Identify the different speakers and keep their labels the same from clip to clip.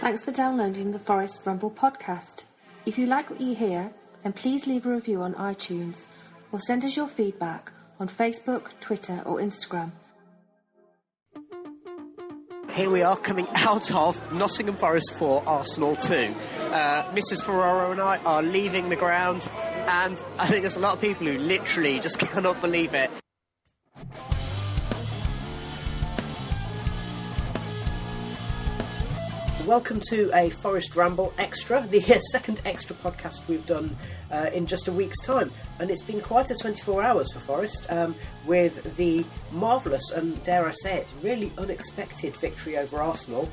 Speaker 1: Thanks for downloading the Forest Ramble Podcast. If you like what you hear, then please leave a review on iTunes or send us your feedback on Facebook, Twitter or Instagram.
Speaker 2: Here we are coming out of Nottingham Forest 4, Arsenal 2. Mrs. Ferraro and I are leaving the ground, and I think there's a lot of people who literally just cannot believe it. Welcome to a Forest Ramble Extra, the second extra podcast we've done in just a week's time. And it's been quite a 24 hours for Forest, with the marvellous and, dare I say it, really unexpected victory over Arsenal,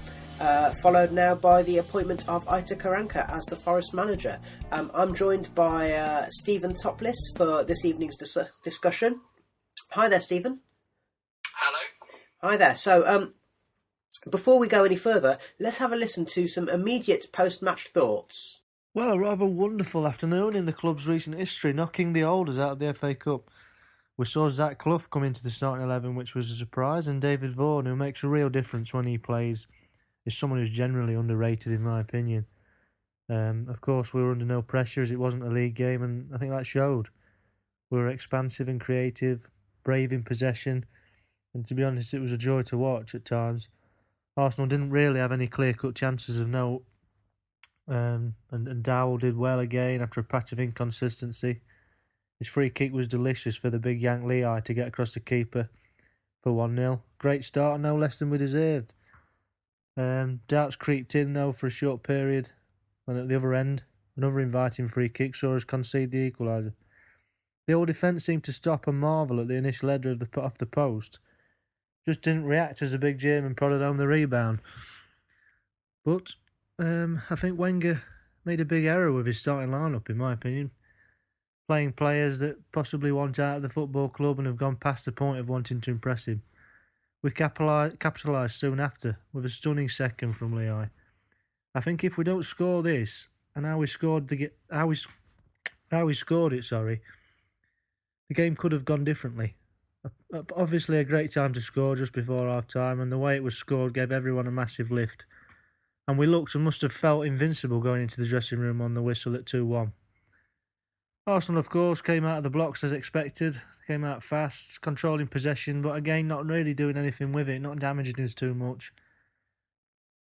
Speaker 2: followed now by the appointment of Aitor Karanka as the Forest manager. I'm joined by Steven Toplis for this evening's discussion. Hi there, Steven.
Speaker 3: Hello.
Speaker 2: Hi there. So, before we go any further, let's have a listen to some immediate post-match thoughts.
Speaker 4: Well, a rather wonderful afternoon in the club's recent history, knocking the olders out of the FA Cup. We saw Zach Clough come into the starting 11, which was a surprise, and David Vaughan, who makes a real difference when he plays, is someone who's generally underrated in my opinion. Of course, we were under no pressure as it wasn't a league game, and I think that showed. We were expansive and creative, brave in possession, and to be honest, it was a joy to watch at times. Arsenal didn't really have any clear-cut chances of note, and Dowell did well again after a patch of inconsistency. His free kick was delicious for the big Yank Lehigh to get across the keeper for 1-0. Great start and no less than we deserved. Doubts creeped in though for a short period, and at the other end, another inviting free kick saw us concede the equaliser. The old defence seemed to stop and marvel at the initial header off the post. Just didn't react as the big German prodded home the rebound. But I think Wenger made a big error with his starting lineup, in my opinion. Playing players that possibly want out of the football club and have gone past the point of wanting to impress him. We capitalised soon after with a stunning second from Lehigh. I think if we don't score this, and how we scored it, the game could have gone differently. Obviously a great time to score just before half time, and the way it was scored gave everyone a massive lift, and we looked and must have felt invincible going into the dressing room on the whistle at 2-1. Arsenal of course came out of the blocks as expected, came out fast, controlling possession, but again not really doing anything with it, not damaging us too much.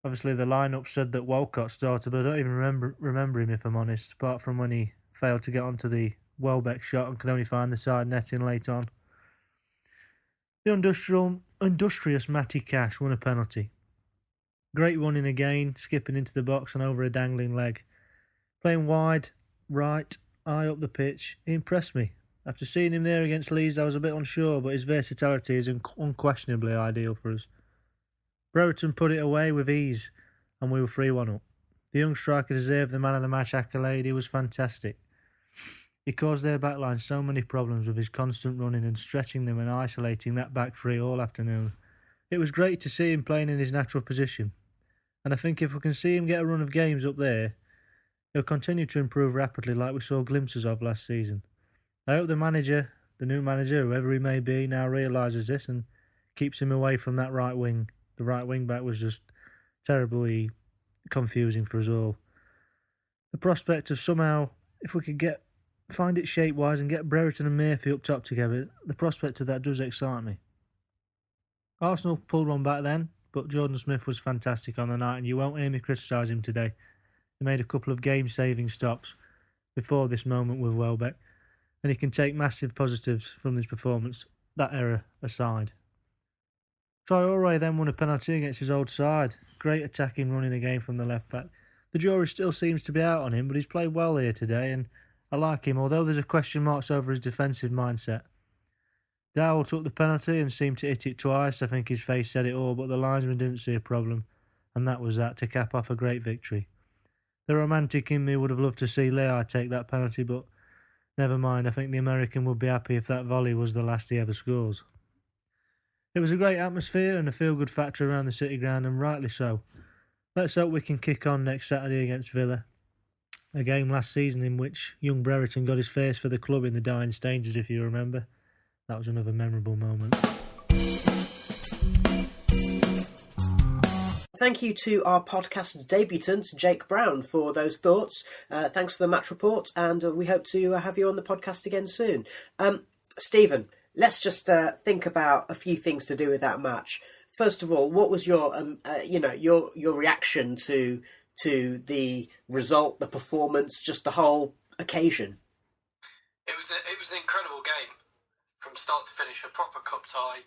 Speaker 4: Obviously the lineup said that Walcott started, but I don't even remember him if I'm honest, apart from when he failed to get onto the Welbeck shot and could only find the side netting late on. The industrious Matty Cash won a penalty. Great running again, skipping into the box and over a dangling leg. Playing wide, right, high up the pitch, he impressed me. After seeing him there against Leeds, I was a bit unsure, but his versatility is unquestionably ideal for us. Brereton put it away with ease, and we were 3-1 up. The young striker deserved the man of the match accolade. He was fantastic. He caused their backline so many problems with his constant running and stretching them and isolating that back three all afternoon. It was great to see him playing in his natural position, and I think if we can see him get a run of games up there, he'll continue to improve rapidly like we saw glimpses of last season. I hope the new manager, whoever he may be, now realises this and keeps him away from that right wing. The right wing back was just terribly confusing for us all. The prospect of somehow, if we could find it shape-wise and get Brereton and Murphy up top together, the prospect of that does excite me. Arsenal pulled one back then, but Jordan Smith was fantastic on the night, and you won't hear me criticise him today. He made a couple of game-saving stops before this moment with Welbeck, and he can take massive positives from his performance, that error aside. Traore then won a penalty against his old side. Great attacking running again from the left-back. The jury still seems to be out on him, but he's played well here today, and I like him, although there's a question marks over his defensive mindset. Dowell took the penalty and seemed to hit it twice. I think his face said it all, but the linesman didn't see a problem, and that was that, to cap off a great victory. The romantic in me would have loved to see Lehigh take that penalty, but never mind. I think the American would be happy if that volley was the last he ever scores. It was a great atmosphere and a feel-good factor around the City Ground, and rightly so. Let's hope we can kick on next Saturday against Villa. A game last season in which young Brereton got his face for the club in the dying stages, if you remember. That was another memorable moment.
Speaker 2: Thank you to our podcast debutant, Jake Brown, for those thoughts. Thanks for the match report, and we hope to have you on the podcast again soon. Stephen, let's just think about a few things to do with that match. First of all, what was your reaction to the result, the performance, just the whole occasion?
Speaker 3: It was an incredible game from start to finish, a proper cup tie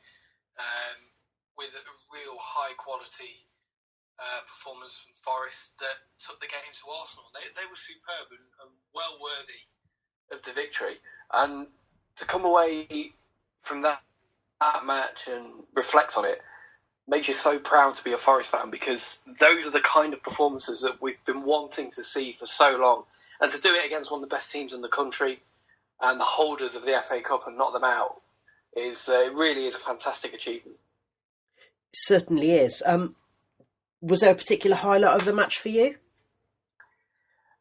Speaker 3: with a real high quality performance from Forest that took the game to Arsenal. They were superb and well worthy of the victory. And to come away from that match and reflect on it makes you so proud to be a Forest fan, because those are the kind of performances that we've been wanting to see for so long. And to do it against one of the best teams in the country and the holders of the FA Cup and knock them out it really is a fantastic achievement.
Speaker 2: It certainly is. Was there a particular highlight of the match for you?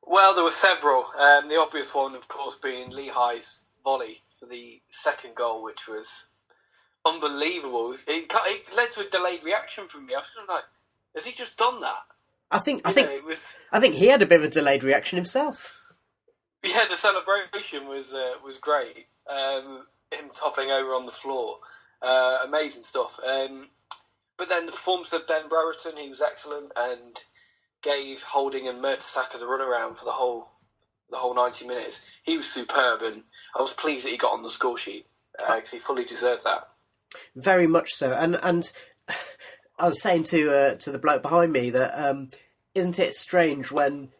Speaker 3: Well, there were several. The obvious one, of course, being Lehigh's volley for the second goal, which was unbelievable. It led to a delayed reaction from me. I was kind of like, has he just done that?
Speaker 2: I think he had a bit of a delayed reaction himself.
Speaker 3: Yeah, the celebration was great. Him toppling over on the floor, amazing stuff. But then the performance of Ben Brereton, he was excellent and gave Holding and Mertesacker the runaround for the whole 90 minutes. He was superb, and I was pleased that he got on the score sheet because he fully deserved that.
Speaker 2: Very much so. And I was saying to the bloke behind me that isn't it strange when,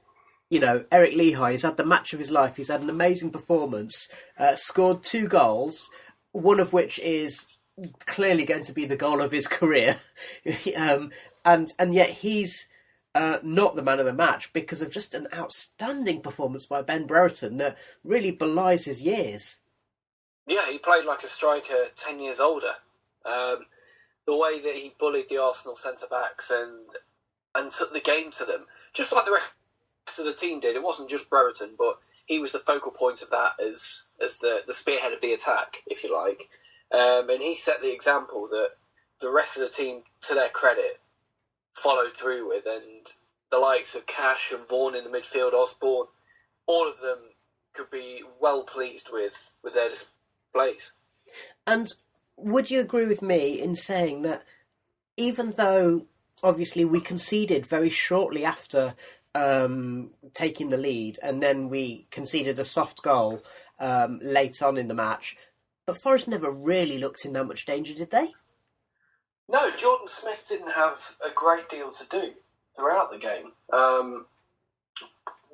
Speaker 2: Eric Lehigh has had the match of his life. He's had an amazing performance, scored 2 goals, one of which is clearly going to be the goal of his career, and yet he's not the man of the match because of just an outstanding performance by Ben Brereton that really belies his years.
Speaker 3: Yeah, he played like a striker 10 years older. The way that he bullied the Arsenal centre-backs and took the game to them, just like the rest of the team did. It wasn't just Brereton, but he was the focal point of that as the spearhead of the attack, if you like. And he set the example that the rest of the team, to their credit, followed through with. And the likes of Cash and Vaughan in the midfield, Osborne, all of them could be well pleased with their displays.
Speaker 2: And would you agree with me in saying that even though, obviously, we conceded very shortly after taking the lead, and then we conceded a soft goal late on in the match, but Forest never really looked in that much danger, did they?
Speaker 3: No, Jordan Smith didn't have a great deal to do throughout the game.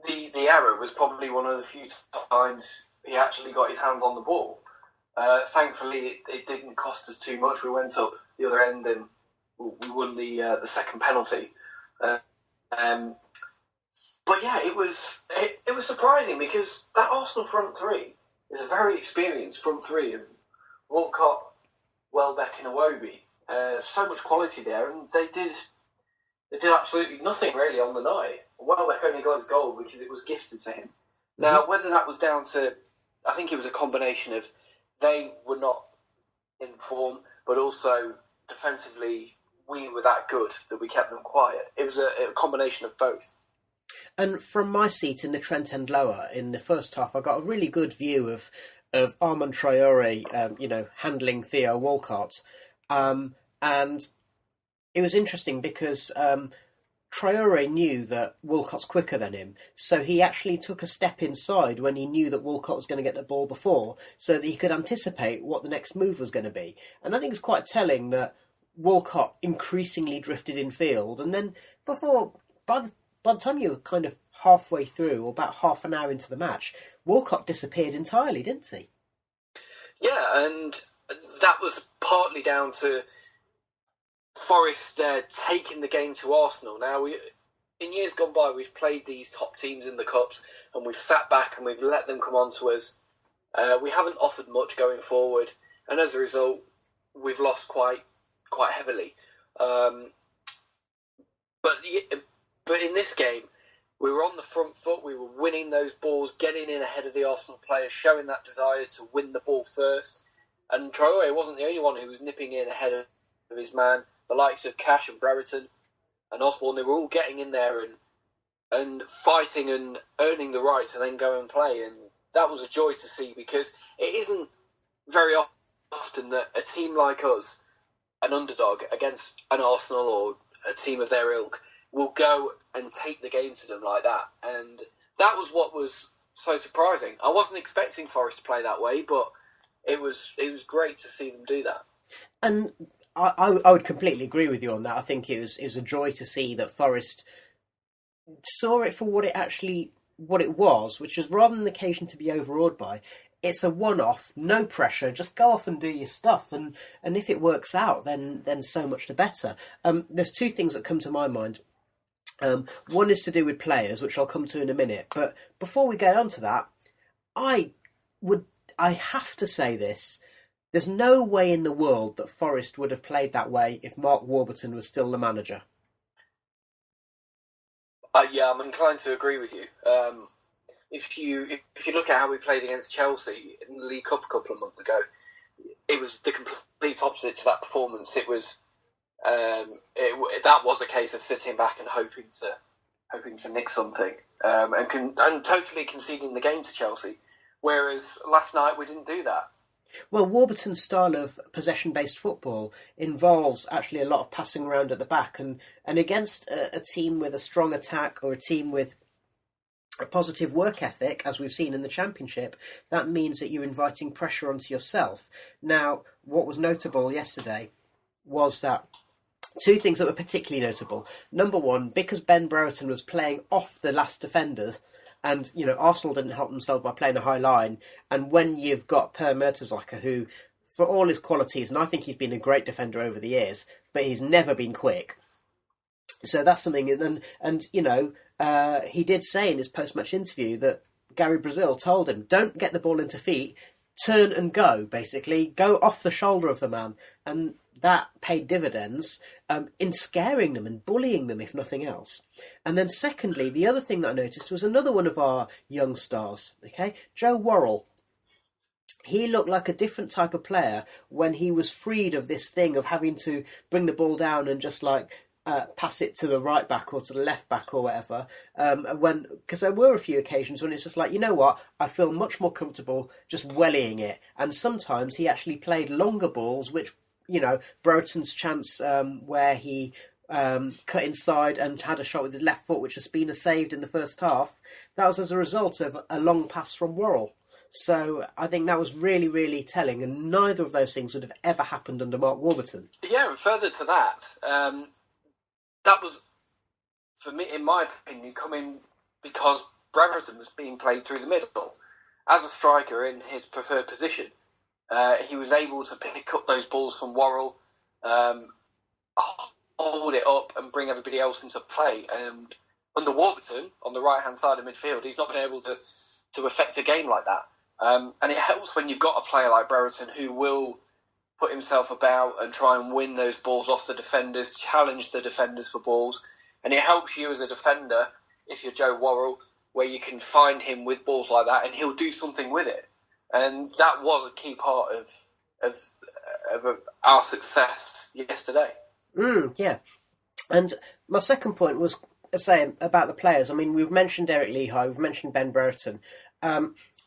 Speaker 3: The error was probably one of the few times he actually got his hands on the ball. Thankfully, it didn't cost us too much. We went up the other end and we won the second penalty. But yeah, it was surprising because that Arsenal front three is a very experienced front three of Walcott, Welbeck and Iwobi. So much quality there, and they did absolutely nothing really on the night. Welbeck only got his goal because it was gifted to him. Now, whether that was down to, I think it was a combination of they were not in form, but also defensively we were that good that we kept them quiet. It was a combination of both.
Speaker 2: And from my seat in the Trent end lower in the first half, I got a really good view of Armand Traore, handling Theo Walcott. And it was interesting because Traore knew that Walcott's quicker than him, so he actually took a step inside when he knew that Walcott was going to get the ball before, so that he could anticipate what the next move was going to be. And I think it's quite telling that Walcott increasingly drifted in field, and then by the time you were kind of halfway through, or about half an hour into the match, Walcott disappeared entirely, didn't he?
Speaker 3: Yeah, and that was partly down to Forest taking the game to Arsenal. Now, in years gone by, we've played these top teams in the Cups, and we've sat back and we've let them come on to us. We haven't offered much going forward, and as a result, we've lost quite heavily. But in this game, we were on the front foot, we were winning those balls, getting in ahead of the Arsenal players, showing that desire to win the ball first. And Traore wasn't the only one who was nipping in ahead of his man. The likes of Cash and Brereton and Osborne, they were all getting in there and fighting and earning the right to then go and play. And that was a joy to see, because it isn't very often that a team like us, an underdog against an Arsenal or a team of their ilk, will go and take the game to them like that. And that was what was so surprising. I wasn't expecting Forest to play that way, but it was great to see them do that.
Speaker 2: And I would completely agree with you on that. I think it was a joy to see that Forest saw it for what it was, which was, rather than the occasion to be overawed by, it's a one-off, no pressure, just go off and do your stuff, and if it works out, then so much the better. There's two things that come to my mind. One is to do with players, which I'll come to in a minute, but before we get on to that, I have to say this. There's no way in the world that Forest would have played that way if Mark Warburton was still the manager.
Speaker 3: Yeah, I'm inclined to agree with you. If you look at how we played against Chelsea in the League Cup a couple of months ago, it was the complete opposite to that performance. It was that was a case of sitting back and hoping to nick something, and totally conceding the game to Chelsea. Whereas last night we didn't do that.
Speaker 2: Well, Warburton's style of possession-based football involves actually a lot of passing around at the back, and against a team with a strong attack or a team with a positive work ethic, as we've seen in the Championship, that means that you're inviting pressure onto yourself. Now, what was notable yesterday was that two things that were particularly notable. Number one, because Ben Brereton was playing off the last defenders, and, Arsenal didn't help themselves by playing a high line. And when you've got Per Mertesacker, who, for all his qualities, and I think he's been a great defender over the years, but he's never been quick. So that's something. And he did say in his post-match interview that Gary Brazil told him, don't get the ball into feet, turn and go, basically. Go off the shoulder of the man. And that paid dividends in scaring them and bullying them, if nothing else. And then secondly, the other thing that I noticed was another one of our young stars, Joe Worrell. He looked like a different type of player when he was freed of this thing of having to bring the ball down and just pass it to the right back or to the left back or whatever. Because there were a few occasions when it's just like, you know what, I feel much more comfortable just wellying it. And sometimes he actually played longer balls, which, Brereton's chance where he cut inside and had a shot with his left foot, which Spina saved in the first half, that was as a result of a long pass from Worrell. So I think that was really, really telling, and neither of those things would have ever happened under Mark Warburton.
Speaker 3: Yeah, and further to that, that was, for me, in my opinion, coming because Brereton was being played through the middle. As a striker in his preferred position, he was able to pick up those balls from Worrell, hold it up and bring everybody else into play. And under Warburton, on the right-hand side of midfield, he's not been able to affect a game like that. And it helps when you've got a player like Brereton who will put himself about and try and win those balls off the defenders, challenge the defenders for balls. And it helps you as a defender, if you're Joe Worrell, where you can find him with balls like that and he'll do something with it. And that was a key part of our success yesterday.
Speaker 2: Yeah. And my second point was saying about the players. I mean, we've mentioned Eric Lehigh, we've mentioned Ben Brereton.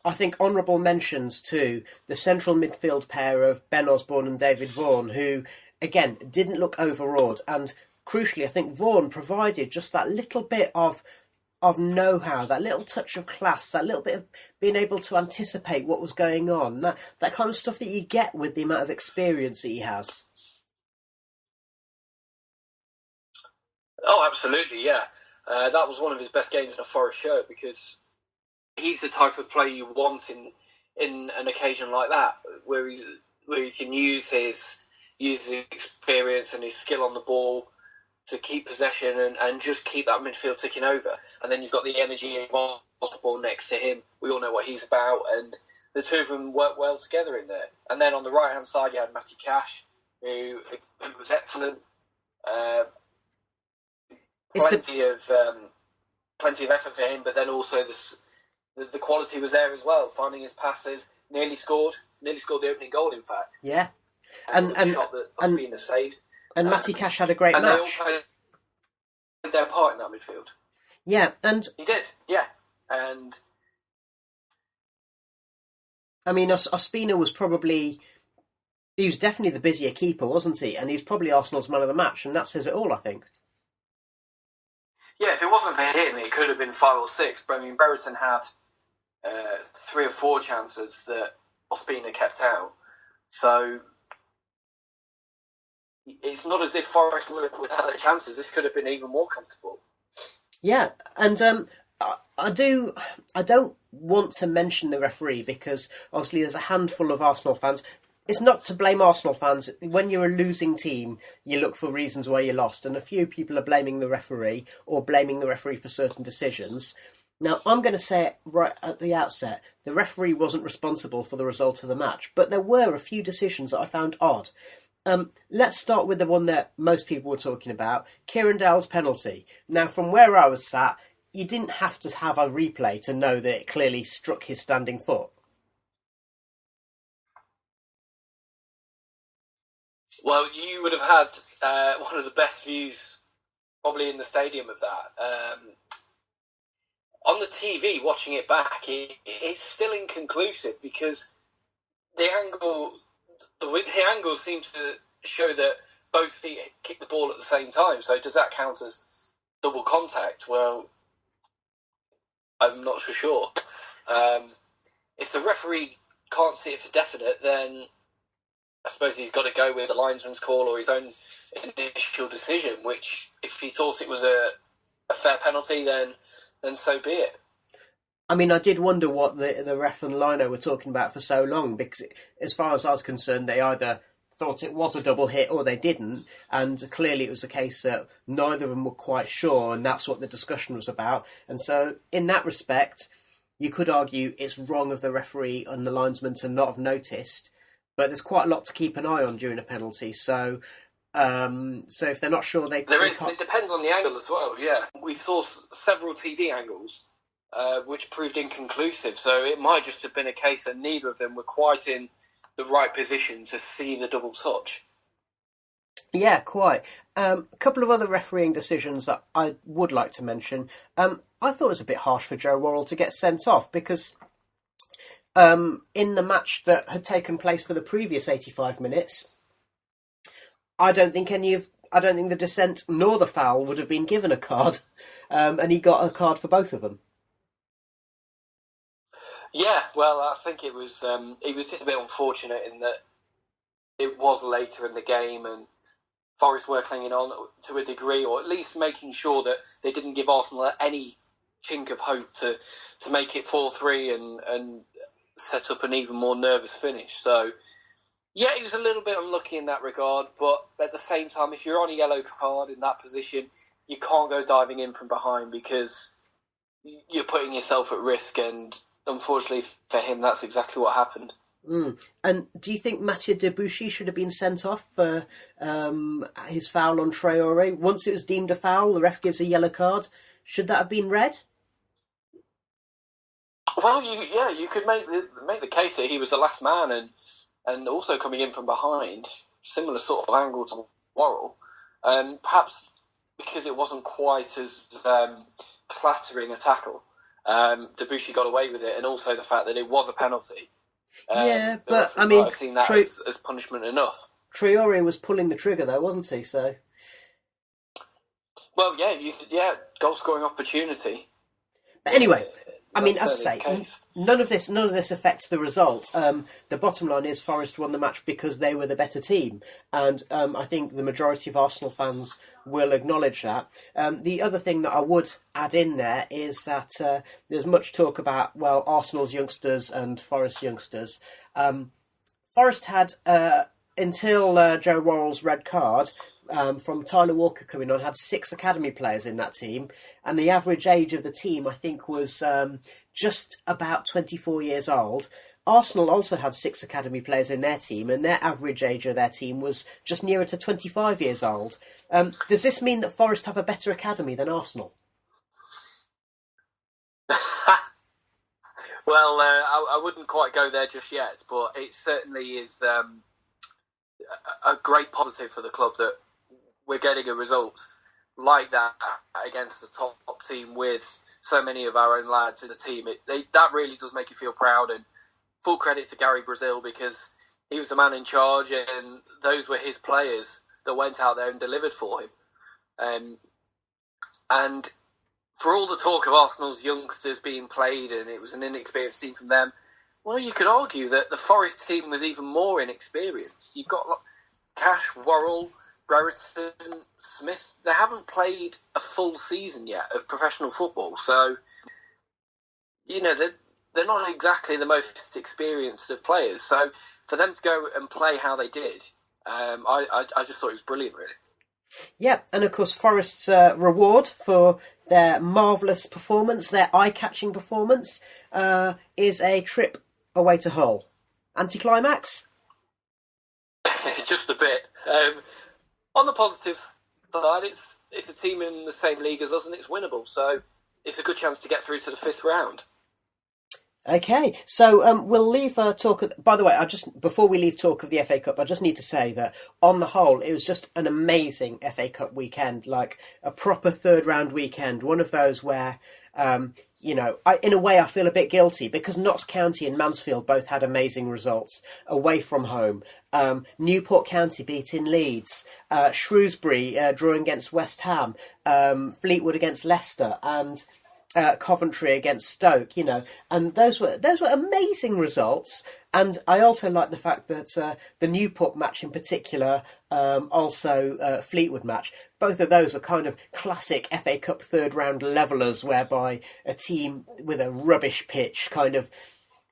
Speaker 2: I think honourable mentions to the central midfield pair of Ben Osborne and David Vaughan, who, again, didn't look overawed. And crucially, I think Vaughan provided just that little bit of know-how, that little touch of class, that little bit of being able to anticipate what was going on, that kind of stuff that you get with the amount of experience that he has.
Speaker 3: Oh, absolutely, yeah. That was one of his best games in a Forest shirt, because he's the type of player you want in an occasion like that, where he can use his experience and his skill on the ball to keep possession and just keep that midfield ticking over. And then you've got the energy of Osborne next to him. We all know what he's about, and the two of them work well together in there. And then on the right-hand side, you had Matty Cash, who was excellent. Plenty of effort for him, but then also the quality was there as well. Finding his passes, nearly scored the opening goal. In fact,
Speaker 2: yeah,
Speaker 3: and shot that Spina saved.
Speaker 2: And Matty Cash had a great match.
Speaker 3: their part in that midfield.
Speaker 2: Yeah, and
Speaker 3: He did, yeah. And
Speaker 2: I mean, Ospina was he was definitely the busier keeper, wasn't he? And he was probably Arsenal's man of the match, and that says it all, I think.
Speaker 3: yeah, if it wasn't for him, it could have been 5 or 6. But I mean, Brereton had 3 or 4 chances that Ospina kept out. So it's not as if Forest would have the chances. This could have been even more comfortable.
Speaker 2: Yeah, and I don't want to mention the referee because obviously there's a handful of Arsenal fans. It's not to blame Arsenal fans. When you're a losing team, you look for reasons why you lost, and a few people are blaming the referee or blaming the referee for certain decisions. Now, I'm going to say it right at the outset, the referee wasn't responsible for the result of the match, but there were a few decisions that I found odd. Let's start with the one that most people were talking about, Kieran Dowell's penalty. Now, from where I was sat, you didn't have to have a replay to know that it clearly struck his standing foot.
Speaker 3: Well, you would have had one of the best views probably in the stadium of that. On the TV, watching it back, it's still inconclusive because the angle seems to show that both feet kick the ball at the same time. So does that count as double contact? Well, I'm not so sure. If the referee can't see it for definite, then I suppose he's got to go with the linesman's call or his own initial decision, which if he thought it was a fair penalty, then so be it.
Speaker 2: I mean, I did wonder what the ref and lino were talking about for so long, because as far as I was concerned, they either thought it was a double hit or they didn't, and clearly it was the case that neither of them were quite sure, and that's what the discussion was about. And so, in that respect, you could argue it's wrong of the referee and the linesman to not have noticed, but there's quite a lot to keep an eye on during a penalty, so if they're not sure, it
Speaker 3: depends on the angle as well, yeah. We saw several TV angles, which proved inconclusive, so it might just have been a case that neither of them were quite in the right position to see the double touch.
Speaker 2: Yeah, quite. A couple of other refereeing decisions that I would like to mention. I thought it was a bit harsh for Joe Worrell to get sent off because in the match that had taken place for the previous 85 minutes, I don't think the dissent nor the foul would have been given a card, and he got a card for both of them.
Speaker 3: Yeah, well, I think it was just a bit unfortunate in that it was later in the game and Forest were clinging on to a degree, or at least making sure that they didn't give Arsenal any chink of hope to make it 4-3 and set up an even more nervous finish. So, yeah, he was a little bit unlucky in that regard, but at the same time, if you're on a yellow card in that position, you can't go diving in from behind because you're putting yourself at risk, and unfortunately for him, that's exactly what happened.
Speaker 2: And do you think Mathieu Debuchy should have been sent off for his foul on Traore? Once it was deemed a foul, the ref gives a yellow card. Should that have been red?
Speaker 3: Well, you could make the case that he was the last man and also coming in from behind, similar sort of angle to Worrell. Perhaps because it wasn't quite as clattering a tackle, Debuchy got away with it, and also the fact that it was a penalty.
Speaker 2: Yeah, but I mean,
Speaker 3: I've seen that as punishment enough.
Speaker 2: Traore was pulling the trigger though, wasn't he? So,
Speaker 3: well, goal scoring opportunity.
Speaker 2: But anyway, I mean, as I say, none of this affects the result. The bottom line is Forest won the match because they were the better team, and I think the majority of Arsenal fans will acknowledge that. The other thing that I would add in there is that there's much talk about, well, Arsenal's youngsters and Forest youngsters. Forest had, until Joe Worrell's red card, from Tyler Walker coming on, had 6 academy players in that team, and the average age of the team, I think, was just about 24 years old. Arsenal also had 6 academy players in their team, and their average age of their team was just nearer to 25 years old. Does this mean that Forest have a better academy than Arsenal?
Speaker 3: Well, I wouldn't quite go there just yet, but it certainly is a great positive for the club that we're getting a result like that against the top team with so many of our own lads in the team. That really does make you feel proud, and full credit to Gary Brazil, because he was the man in charge and those were his players that went out there and delivered for him. And for all the talk of Arsenal's youngsters being played and it was an inexperienced team from them, well, you could argue that the Forest team was even more inexperienced. You've got Cash, Worrell, Brereton, Smith. They haven't played a full season yet of professional football. So, they're not exactly the most experienced of players. So for them to go and play how they did, I just thought it was brilliant, really.
Speaker 2: Yeah, and of course Forest's reward for their marvellous performance, their eye-catching performance, is a trip away to Hull. Anticlimax?
Speaker 3: Just a bit. On the positive side, it's a team in the same league as us and it's winnable, so it's a good chance to get through to the 5th round.
Speaker 2: Okay, so we'll leave talk. By the way, before we leave talk of the FA Cup, I just need to say that on the whole, it was just an amazing FA Cup weekend, like a proper 3rd round weekend. One of those where, in a way, I feel a bit guilty because Notts County and Mansfield both had amazing results away from home. Newport County beating Leeds, Shrewsbury drawing against West Ham, Fleetwood against Leicester, and Coventry against Stoke, and those were amazing results. And I also like the fact that the Newport match in particular, also Fleetwood match, both of those were kind of classic FA Cup 3rd round levellers, whereby a team with a rubbish pitch kind of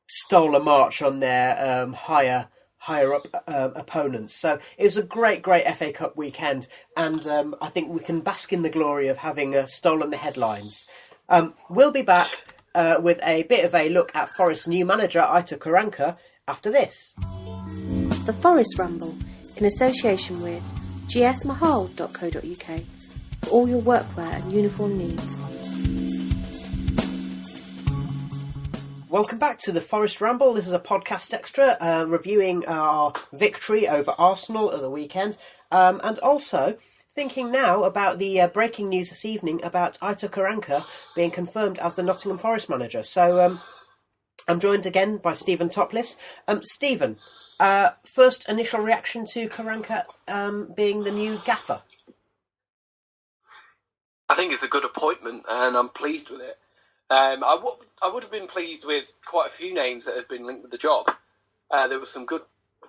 Speaker 2: stole a march on their higher up opponents. So it was a great FA Cup weekend, and I think we can bask in the glory of having stolen the headlines. We'll be back with a bit of a look at Forest's new manager, Aitor Karanka, after this.
Speaker 1: The Forest Ramble, in association with gsmahal.co.uk, for all your workwear and uniform needs.
Speaker 2: Welcome back to the Forest Ramble. This is a podcast extra reviewing our victory over Arsenal at the weekend, and also thinking now about the breaking news this evening about Aitor Karanka being confirmed as the Nottingham Forest manager. So I'm joined again by Steven Toplis. Steven, first initial reaction to Karanka being the new gaffer?
Speaker 3: I think it's a good appointment and I'm pleased with it. I would have been pleased with quite a few names that had been linked with the job. There were some good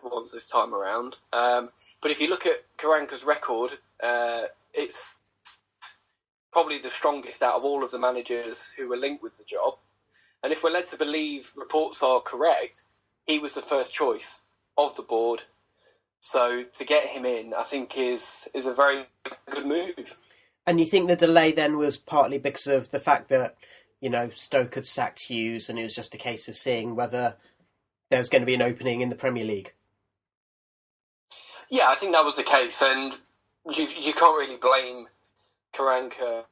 Speaker 3: ones this time around. But if you look at Karanka's record, it's probably the strongest out of all of the managers who were linked with the job. And if we're led to believe reports are correct, he was the first choice of the board. So to get him in, I think is a very good move.
Speaker 2: And you think the delay then was partly because of the fact that, Stoke had sacked Hughes and it was just a case of seeing whether there was going to be an opening in the Premier League?
Speaker 3: Yeah, I think that was the case, and you can't really blame Karanka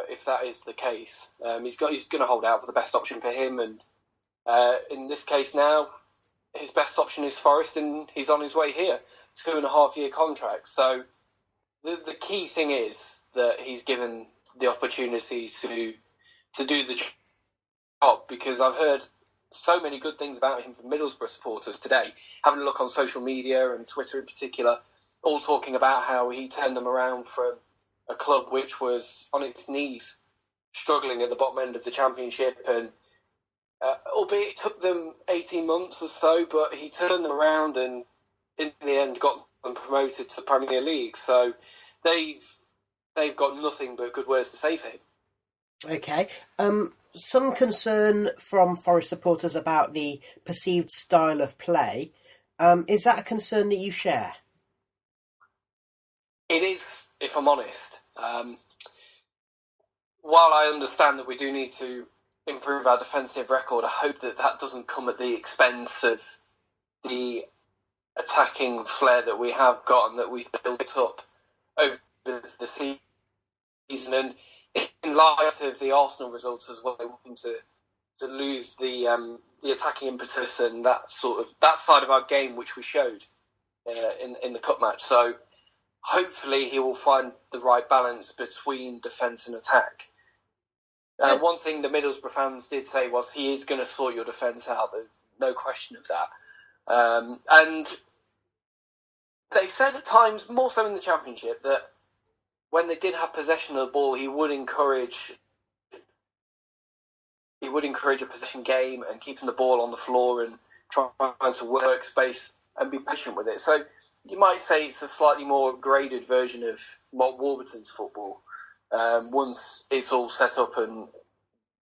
Speaker 3: if that is the case. He's going to hold out for the best option for him, and in this case now, his best option is Forest, and he's on his way here. 2.5-year contract. So the key thing is that he's given the opportunity to do the job, because I've heard so many good things about him from Middlesbrough supporters today. Having a look on social media and Twitter in particular, all talking about how he turned them around from a club which was on its knees, struggling at the bottom end of the Championship, and albeit it took them 18 months or so, but he turned them around and in the end got them promoted to the Premier League. So they've got nothing but good words to say for him.
Speaker 2: Okay. Some concern from Forest supporters about the perceived style of play. Is that a concern that you share?
Speaker 3: It is, if I'm honest. While I understand that we do need to improve our defensive record, I hope that doesn't come at the expense of the attacking flair that we have got and that we've built up over the season. And in light of the Arsenal results as well, we want to lose the attacking impetus and that side of our game which we showed in the cup match. So hopefully he will find the right balance between defence and attack. One thing the Middlesbrough fans did say was he is going to sort your defence out. There's no question of that. And they said at times, more so in the Championship, that when they did have possession of the ball, he would encourage a possession game and keeping the ball on the floor and trying to work space and be patient with it. So you might say it's a slightly more graded version of Warburton's football once it's all set up and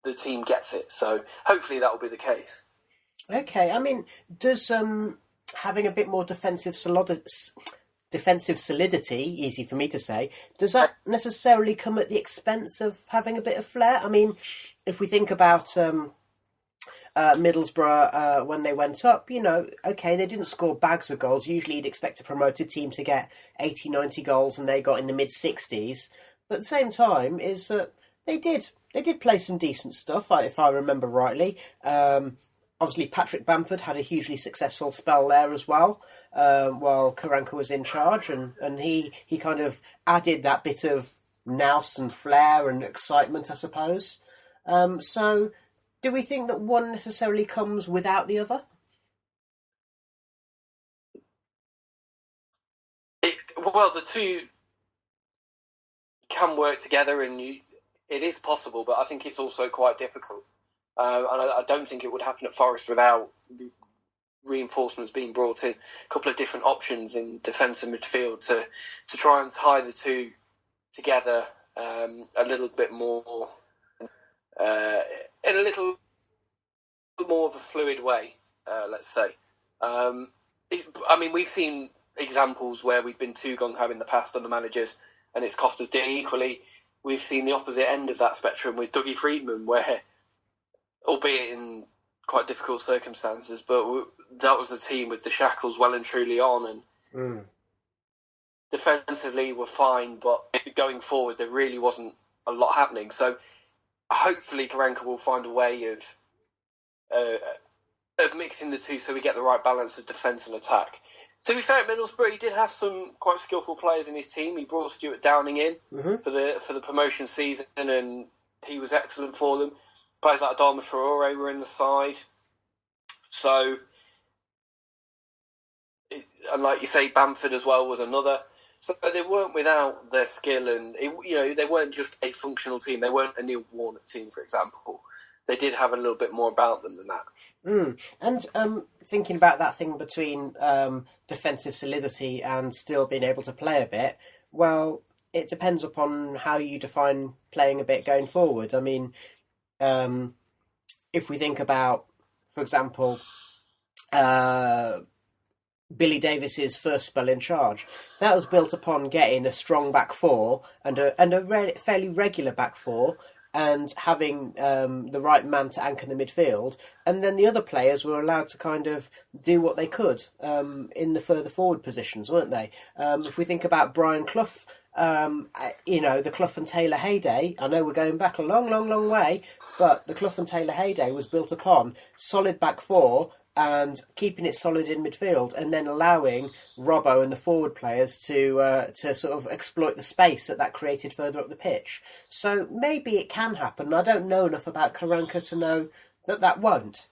Speaker 3: the team gets it. So hopefully that will be the case.
Speaker 2: Okay, I mean, does having a bit more defensive solidity, easy for me to say, does that necessarily come at the expense of having a bit of flair? I mean, if we think about Middlesbrough when they went up, okay, they didn't score bags of goals. Usually you'd expect a promoted team to get 80, 90 goals, and they got in the mid-60s. But at the same time, is they did play some decent stuff, if I remember rightly. Obviously, Patrick Bamford had a hugely successful spell there as well, while Karanka was in charge, and he kind of added that bit of nous and flair and excitement, I suppose. So, do we think that one necessarily comes without the other?
Speaker 3: Well, the two can work together, and it is possible, but I think it's also quite difficult. And I don't think it would happen at Forest without reinforcements being brought in. A couple of different options in defence and midfield to try and tie the two together a little bit more, in a little more of a fluid way, let's say. We've seen examples where we've been too gung-ho in the past under managers and it's cost us dear. Equally, we've seen the opposite end of that spectrum with Dougie Freedman, where, albeit in quite difficult circumstances, but that was the team with the shackles well and truly on, and defensively we're fine, but going forward there really wasn't a lot happening. So hopefully Karanka will find a way of mixing the two so we get the right balance of defence and attack. To be fair, at Middlesbrough, he did have some quite skillful players in his team. He brought Stuart Downing in for the promotion season, and he was excellent for them. Players like Adama Traore were in the side. So, and like you say, Bamford as well was another. So they weren't without their skill, and they weren't just a functional team. They weren't a Neil Warnock team, for example. They did have a little bit more about them than that.
Speaker 2: And thinking about that thing between defensive solidity and still being able to play a bit, well, it depends upon how you define playing a bit going forward. I mean, if we think about, for example, Billy Davis's first spell in charge, that was built upon getting a strong back four and a fairly regular back four, and having the right man to anchor the midfield, and then the other players were allowed to kind of do what they could in the further forward positions, weren't they? If we think about Brian Clough, the Clough and Taylor heyday, I know we're going back a long, long, long way, but the Clough and Taylor heyday was built upon solid back four and keeping it solid in midfield, and then allowing Robbo and the forward players to sort of exploit the space that created further up the pitch. So maybe it can happen. I don't know enough about Karanka to know that won't.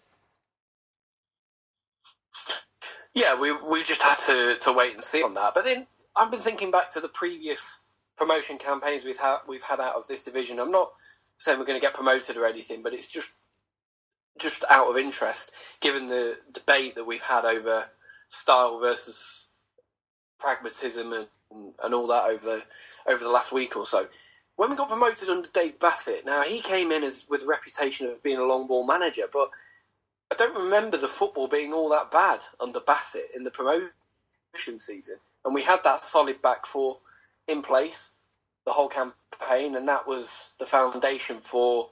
Speaker 3: Yeah, we just had to wait and see on that. But then I've been thinking back to the previous promotion campaigns we've had out of this division. I'm not saying we're going to get promoted or anything, but it's just out of interest, given the debate that we've had over style versus pragmatism and all that over the last week or so. When we got promoted under Dave Bassett, now he came in with a reputation of being a long ball manager, but I don't remember the football being all that bad under Bassett in the promotion season. And we had that solid back four in place the whole campaign, and that was the foundation for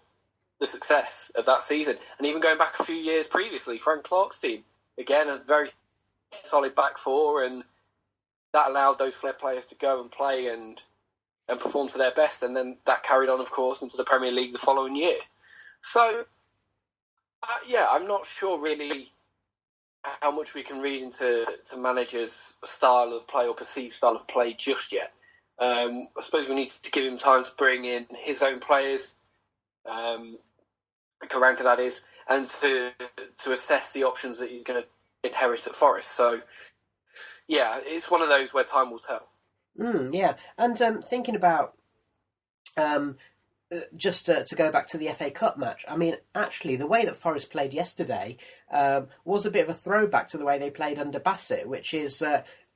Speaker 3: the success of that season. And even going back a few years previously, Frank Clark's team, again, a very solid back four, and that allowed those flair players to go and play and perform to their best. And then that carried on, of course, into the Premier League the following year. So, I'm not sure really how much we can read into managers' style of play or perceived style of play just yet. I suppose we need to give him time to bring in his own players, Karanka that is, and to assess the options that he's going to inherit at Forest. So, yeah, it's one of those where time will tell.
Speaker 2: Yeah, and thinking about just to go back to the FA Cup match, I mean, actually, the way that Forest played yesterday was a bit of a throwback to the way they played under Bassett, which is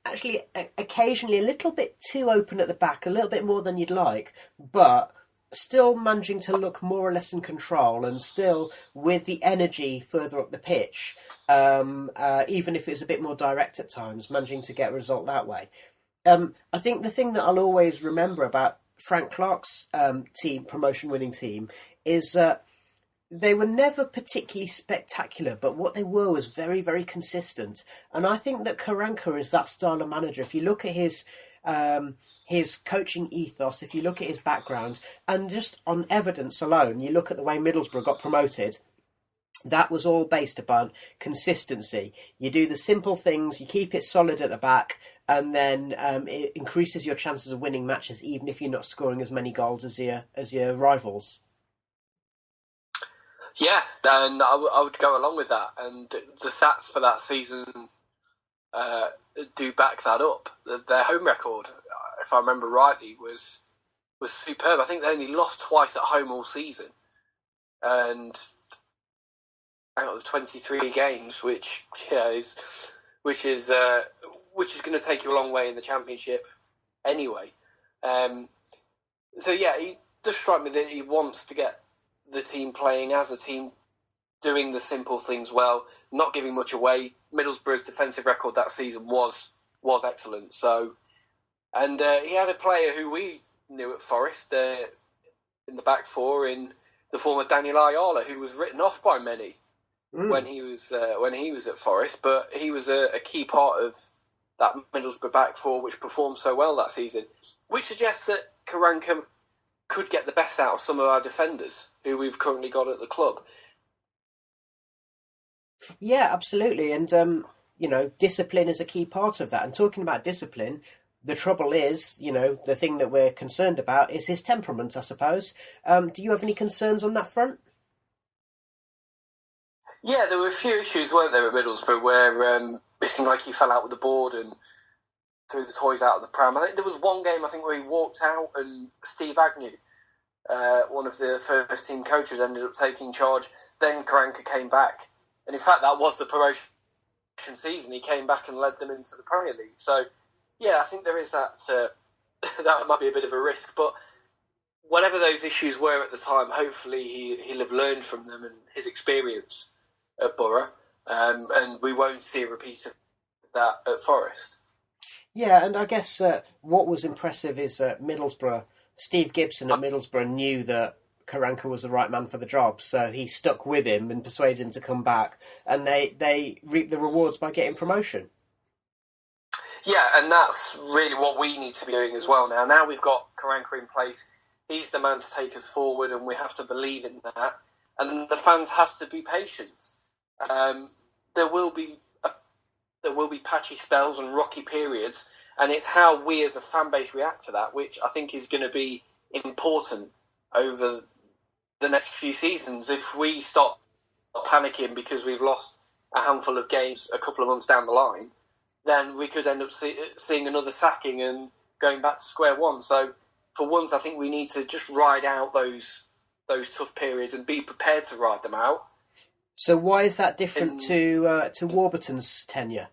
Speaker 2: actually occasionally a little bit too open at the back, a little bit more than you'd like, but still managing to look more or less in control and still with the energy further up the pitch, even if it's a bit more direct at times, managing to get a result that way. I think the thing that I'll always remember about Frank Clark's promotion-winning team, is they were never particularly spectacular, but what they were was very, very consistent. And I think that Karanka is that style of manager. If you look at his coaching ethos, if you look at his background, and just on evidence alone, you look at the way Middlesbrough got promoted, that was all based upon consistency. You do the simple things, you keep it solid at the back, and then it increases your chances of winning matches, even if you're not scoring as many goals as your rivals.
Speaker 3: Yeah, and I would go along with that. And the stats for that season do back that up. Their home record, if I remember rightly, was superb. I think they only lost twice at home all season, and out of 23 games, which is going to take you a long way in the Championship anyway. So yeah, he does strike me that he wants to get the team playing as a team, doing the simple things well, not giving much away. Middlesbrough's defensive record that season was excellent. So, and he had a player who we knew at Forest in the back four in the form of Daniel Ayala, who was written off by many when he was at Forest, but he was a key part of that Middlesbrough back four, which performed so well that season, which suggests that Karanka could get the best out of some of our defenders who we've currently got at the club.
Speaker 2: Yeah, absolutely. And, discipline is a key part of that. And talking about discipline, the trouble is, the thing that we're concerned about is his temperament, I suppose. Do you have any concerns on that front?
Speaker 3: Yeah, there were a few issues, weren't there, at Middlesbrough, where it seemed like he fell out with the board and threw the toys out of the pram. I think there was one game, where he walked out and Steve Agnew, one of the first team coaches, ended up taking charge. Then Karanka came back. And in fact, that was the promotion season. He came back and led them into the Premier League. So, yeah, I think there is that. That might be a bit of a risk. But whatever those issues were at the time, hopefully he'll have learned from them and his experience at Borough. And we won't see a repeat of that at Forest.
Speaker 2: Yeah, and I guess what was impressive is Middlesbrough. Steve Gibson at Middlesbrough knew that Karanka was the right man for the job, so he stuck with him and persuaded him to come back, and they reaped the rewards by getting promotion.
Speaker 3: Yeah, and that's really what we need to be doing as well now. Now we've got Karanka in place, he's the man to take us forward, and we have to believe in that, and the fans have to be patient. There will be patchy spells and rocky periods, and it's how we as a fan base react to that, which I think is going to be important over the next few seasons. If we stop panicking because we've lost a handful of games a couple of months down the line, then we could end up seeing another sacking and going back to square one. So for once, I think we need to just ride out those tough periods and be prepared to ride them out.
Speaker 2: So why is that different to Warburton's tenure?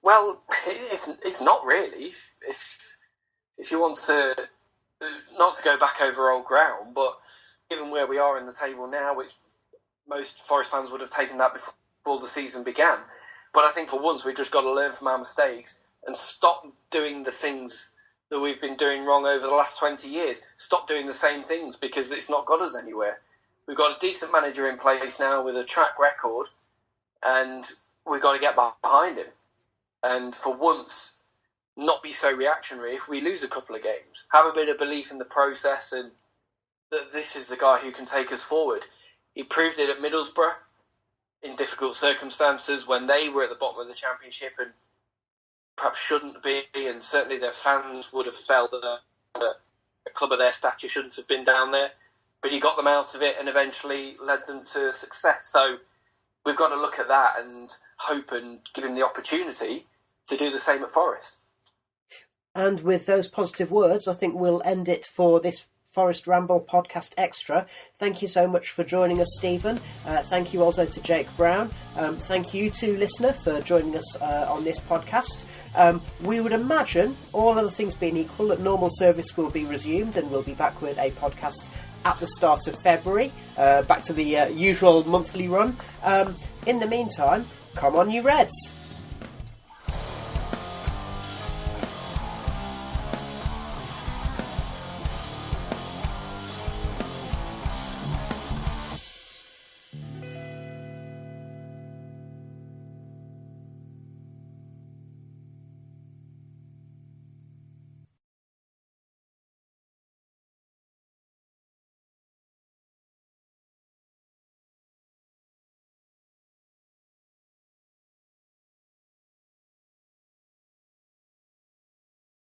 Speaker 3: Well, it's not really. If you want to, not to go back over old ground, but given where we are in the table now, which most Forest fans would have taken that before the season began. But I think for once we've just got to learn from our mistakes and stop doing the things that we've been doing wrong over the last 20 years. Stop doing the same things because it's not got us anywhere. We've got a decent manager in place now with a track record, and we've got to get behind him. And for once, not be so reactionary. If we lose a couple of games, have a bit of belief in the process and that this is the guy who can take us forward. He proved it at Middlesbrough. in difficult circumstances when they were at the bottom of the Championship and perhaps shouldn't be, and certainly their fans would have felt that a club of their stature shouldn't have been down there. But he got them out of it and eventually led them to success. So we've got to look at that and hope and give him the opportunity to do the same at Forest.
Speaker 2: And with those positive words, I think we'll end it for this Forest Ramble Podcast Extra. Thank you so much for joining us, Stephen. Thank you also to Jake Brown. Thank you to listener for joining us on this podcast. We would imagine, all other things being equal, that normal service will be resumed and we'll be back with a podcast at the start of February, back to the usual monthly run. In the meantime, come on you Reds!